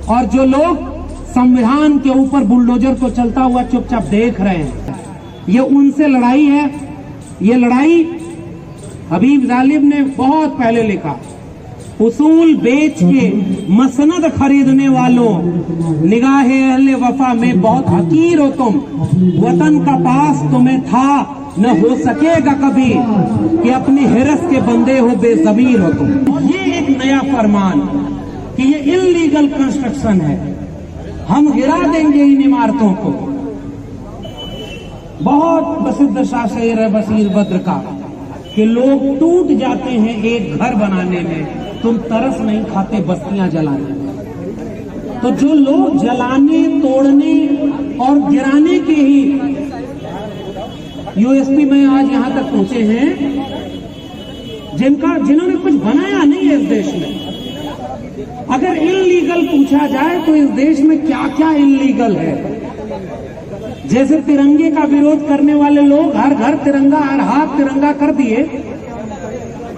और जो लोग संविधान के ऊपर बुलडोजर को चलता हुआ चुपचाप देख रहे हैं, ये उनसे लड़ाई है। ये लड़ाई हबीब जालिब ने बहुत पहले लिखा, उसूल बेच के मसनद खरीदने वालों, निगाहे अहले वफा में बहुत हकीर हो तुम, वतन का पास तुम्हें था न हो सकेगा कभी कि अपनी हिरस के बंदे हो बेज़मीर हो तुम। ये एक नया फरमान कि ये इल्लीगल कंस्ट्रक्शन है, हम गिरा देंगे इन इमारतों को। बहुत प्रसिद्ध शायर है बशीर बद्र का कि लोग टूट जाते हैं एक घर बनाने में, तुम तरस नहीं खाते बस्तियां जलाने में। तो जो लोग जलाने, तोड़ने और गिराने के ही यूएसपी में आज यहां तक पहुंचे हैं, जिन्होंने कुछ बनाया नहीं है इस देश में। अगर इल्लीगल पूछा जाए तो इस देश में क्या क्या इल्लीगल है। जैसे तिरंगे का विरोध करने वाले लोग हर घर तिरंगा, हर हाथ तिरंगा कर दिए,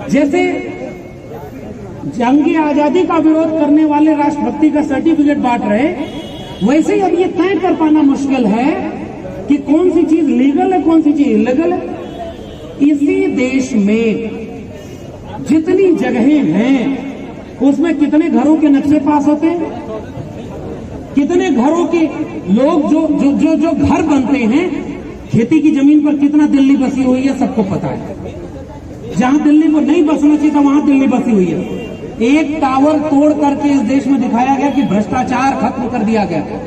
जैसे जंग आजादी का विरोध करने वाले राष्ट्रभक्ति का सर्टिफिकेट बांट रहे, वैसे ही अब ये तय कर पाना मुश्किल है कि कौन सी चीज लीगल है, कौन सी चीज इलीगल है। इसी देश में जितनी जगहें हैं उसमें कितने घरों के नक्शे पास होते हैं, कितने घरों के लोग जो घर बनते हैं, खेती की जमीन पर कितना दिल्ली बसी हुई है सबको पता है। जहां दिल्ली को नहीं बसना चाहिए था वहां दिल्ली बसी हुई है। एक टावर तोड़ करके इस देश में दिखाया गया कि भ्रष्टाचार खत्म कर दिया गया।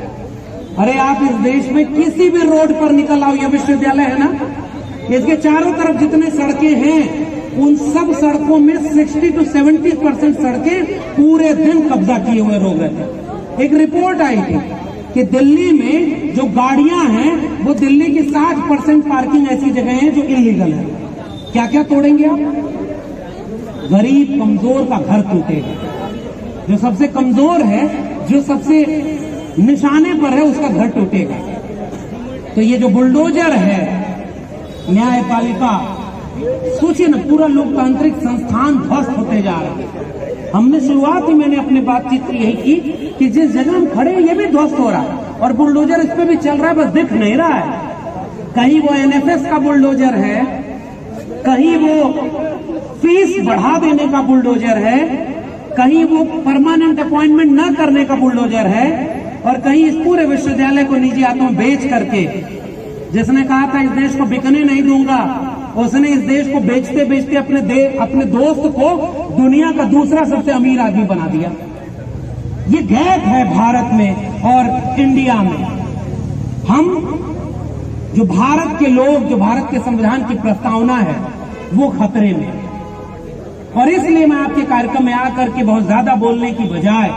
अरे आप इस देश में किसी भी रोड पर निकल आओ, यह विश्वविद्यालय है ना, इसके चारों तरफ जितने सड़कें हैं उन सब सड़कों में 60 to 70% सड़कें पूरे दिन कब्जा किए हुए लोग रहते हैं। एक रिपोर्ट आई थी कि दिल्ली में जो गाड़ियां हैं वो दिल्ली की 60% पार्किंग ऐसी जगह है जो इलीगल है। क्या क्या तोड़ेंगे आप? गरीब कमजोर का घर टूटेगा, जो सबसे कमजोर है, जो सबसे निशाने पर है, उसका घर टूटेगा। तो ये जो बुलडोजर है न्यायपालिका, सोचिए ना, पूरा लोकतांत्रिक संस्थान ध्वस्त होते जा रहे हैं। हमने शुरुआत ही मैंने अपनी बातचीत यही की कि जिस जगह हम खड़े हैं ये भी ध्वस्त हो रहा है और बुलडोजर इस पे भी चल रहा है, बस दिख नहीं रहा है। कहीं वो एनएफएस का बुलडोजर है, कहीं वो फीस बढ़ा देने का बुलडोजर है, कहीं वो परमानेंट अपॉइंटमेंट न करने का बुलडोजर है, और कहीं इस पूरे विश्वविद्यालय को निजी हाथों में बेच करके, जिसने कहा था इस देश को बिकने नहीं दूंगा, उसने इस देश को बेचते बेचते अपने दोस्त को दुनिया का दूसरा सबसे अमीर आदमी बना दिया। ये गैप है भारत में और इंडिया में। हम जो भारत के लोग, जो भारत के संविधान की प्रस्तावना है, वो खतरे में। और इसलिए मैं आपके कार्यक्रम में आकर के बहुत ज्यादा बोलने की बजाय,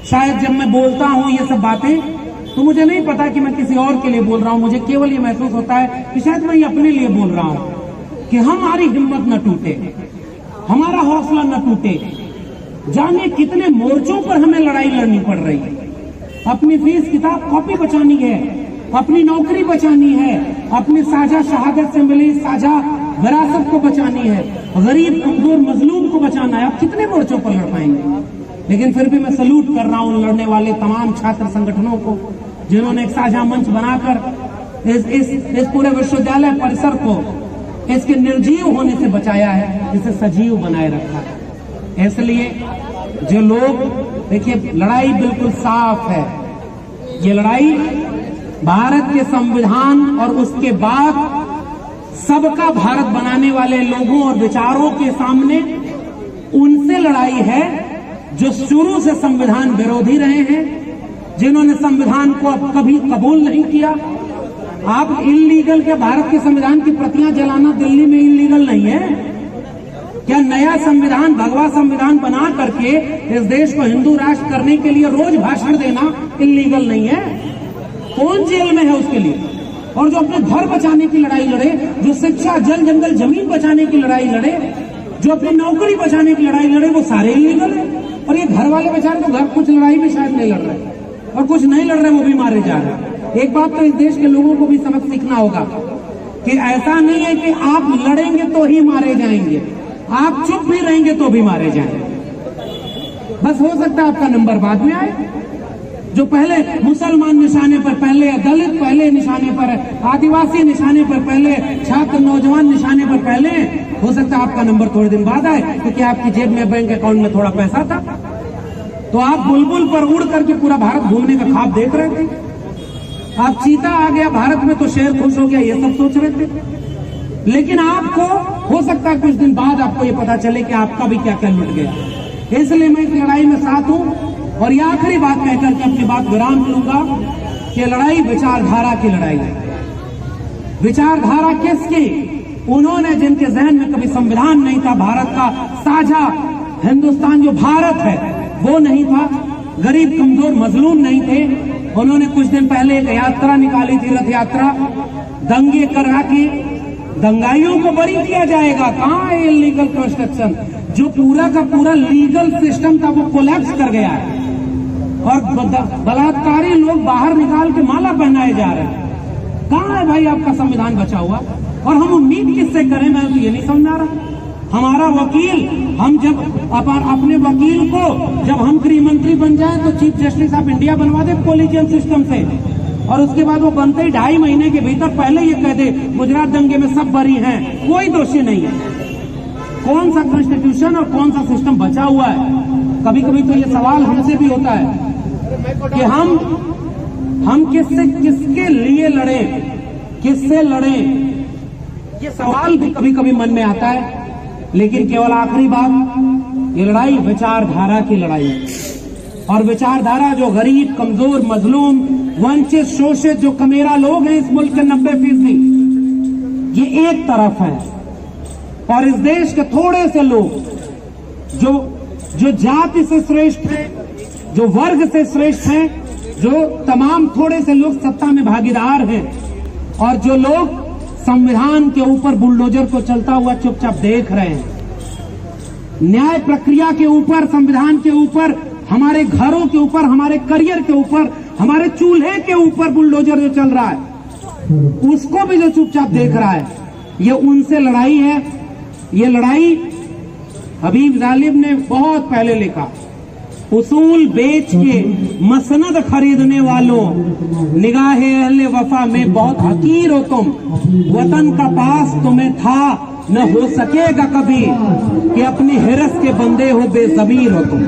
शायद जब मैं बोलता हूं ये सब बातें, तो मुझे नहीं पता कि मैं किसी और के लिए बोल रहा हूं, मुझे केवल ये महसूस होता है कि शायद मैं अपने लिए बोल रहा हूं कि हमारी हिम्मत न टूटे, हमारा हौसला न टूटे। जाने कितने मोर्चों पर हमें लड़ाई लड़नी पड़ रही है। अपनी फीस किताब कॉपी बचानी है, अपनी नौकरी बचानी है, अपनी साझा शहादत से मिली साझा विरासत को बचानी है, गरीब कमजोर मजलूम को बचाना है। आप कितने मोर्चों पर लड़ पाएंगे? लेकिन फिर भी मैं सल्यूट कर रहा हूं लड़ने वाले तमाम छात्र संगठनों को, जिन्होंने एक साझा मंच बनाकर इस पूरे विश्वविद्यालय परिसर को इसके निर्जीव होने से बचाया है, इसे सजीव बनाए रखा है। इसलिए जो लोग, देखिए लड़ाई बिल्कुल साफ है। ये लड़ाई भारत के संविधान और उसके बाद सबका भारत बनाने वाले लोगों और विचारों के सामने उनसे लड़ाई है जो शुरू से संविधान विरोधी रहे हैं, जिन्होंने संविधान को अब कभी कबूल नहीं किया। आप इल्लीगल के भारत के संविधान की प्रतियां जलाना दिल्ली में इल्लीगल नहीं है क्या? नया संविधान, भगवा संविधान बना करके इस देश को हिंदू राष्ट्र करने के लिए रोज भाषण देना इल्लीगल नहीं है? कौन जेल में है उसके लिए? और जो अपने घर बचाने की लड़ाई लड़े, जो शिक्षा, जल जंगल जमीन बचाने की लड़ाई लड़े, जो अपनी नौकरी बचाने की लड़ाई लड़े, वो सारे इल्लीगल है। और ये घर वाले बेचारे तो घर कुछ लड़ाई भी शायद नहीं लड़ रहे, और कुछ नहीं लड़ रहे वो भी मारे जा रहे हैं। एक बात तो इस देश के लोगों को भी सबक सीखना होगा कि ऐसा नहीं है कि आप लड़ेंगे तो ही मारे जाएंगे, आप चुप भी रहेंगे तो भी मारे जाएंगे। बस हो सकता है आपका नंबर बाद में आए। जो पहले मुसलमान निशाने पर पहले, दलित पहले निशाने पर, आदिवासी निशाने पर पहले, छात्र नौजवान निशाने पर पहले, हो सकता है आपका नंबर थोड़े दिन बाद आए, क्योंकि आपकी जेब में, बैंक अकाउंट में थोड़ा पैसा था। तो आप बुलबुल पर उड़ करके पूरा भारत घूमने का ख्वाब देख रहे थे। आप चीता आ गया भारत में तो शेर खुश हो गया, ये सब सोच रहे थे। लेकिन आपको हो सकता है कुछ दिन बाद आपको ये पता चले कि आपका भी क्या क्या लुट गया। इसलिए मैं इस लड़ाई में साथ हूं। और ये आखिरी बात कहकर के अपनी बात विराम लूंगा कि लड़ाई विचारधारा की लड़ाई है। विचारधारा किसकी? उन्होंने जिनके जहन में कभी संविधान नहीं था, भारत का साझा हिंदुस्तान जो भारत है वो नहीं था, गरीब कमजोर मजलूम नहीं थे, उन्होंने कुछ दिन पहले एक यात्रा निकाली थी, रथ यात्रा। दंगे करा के दंगाइयों को बरी किया जाएगा। कहां है इलीगल कंस्ट्रक्शन? जो पूरा का पूरा लीगल सिस्टम था वो कोलैप्स कर गया है और बलात्कारी लोग बाहर निकाल के माला पहनाए जा रहे हैं। कहां है भाई आपका संविधान बचा हुआ? और हम उम्मीद किससे करें? मैं तो ये नहीं समझ आ रहा। हमारा वकील, हम जब अपने वकील को जब हम गृह मंत्री बन जाए तो चीफ जस्टिस ऑफ इंडिया बनवा दे कोलिजियन सिस्टम से, और उसके बाद वो बनते ही 2.5 महीने के भीतर पहले ये कह दे गुजरात दंगे में सब बरी हैं, कोई दोषी नहीं है। कौन सा कॉन्स्टिट्यूशन और कौन सा सिस्टम बचा हुआ है? कभी कभी तो ये सवाल हमसे भी होता है कि हम किसके लिए लड़े, किससे लड़े, ये सवाल भी कभी कभी मन में आता है। लेकिन केवल आखिरी बात, ये लड़ाई विचारधारा की लड़ाई है। और विचारधारा जो गरीब, कमजोर, मजलूम, वंचित, शोषित जो कमेरा लोग हैं इस मुल्क के 90%, ये एक तरफ है। और इस देश के थोड़े से लोग जो जाति से श्रेष्ठ हैं, जो वर्ग से श्रेष्ठ हैं, जो तमाम थोड़े से लोग सत्ता में भागीदार हैं, और जो लोग संविधान के ऊपर बुलडोजर को चलता हुआ चुपचाप देख रहे हैं। न्याय प्रक्रिया के ऊपर, संविधान के ऊपर, हमारे घरों के ऊपर, हमारे करियर के ऊपर, हमारे चूल्हे के ऊपर बुलडोजर जो चल रहा है, उसको भी जो चुपचाप देख रहा है, ये उनसे लड़ाई है। ये लड़ाई हबीब जालिब ने बहुत पहले लिखा, उसूल बेच के मसनद खरीदने वालों, निगाहे अहले वफा में बहुत हकीर हो तुम, वतन का पास तुम्हें था न हो सकेगा कभी, कि अपनी हिरस के बंदे हो बेज़मीर हो तुम।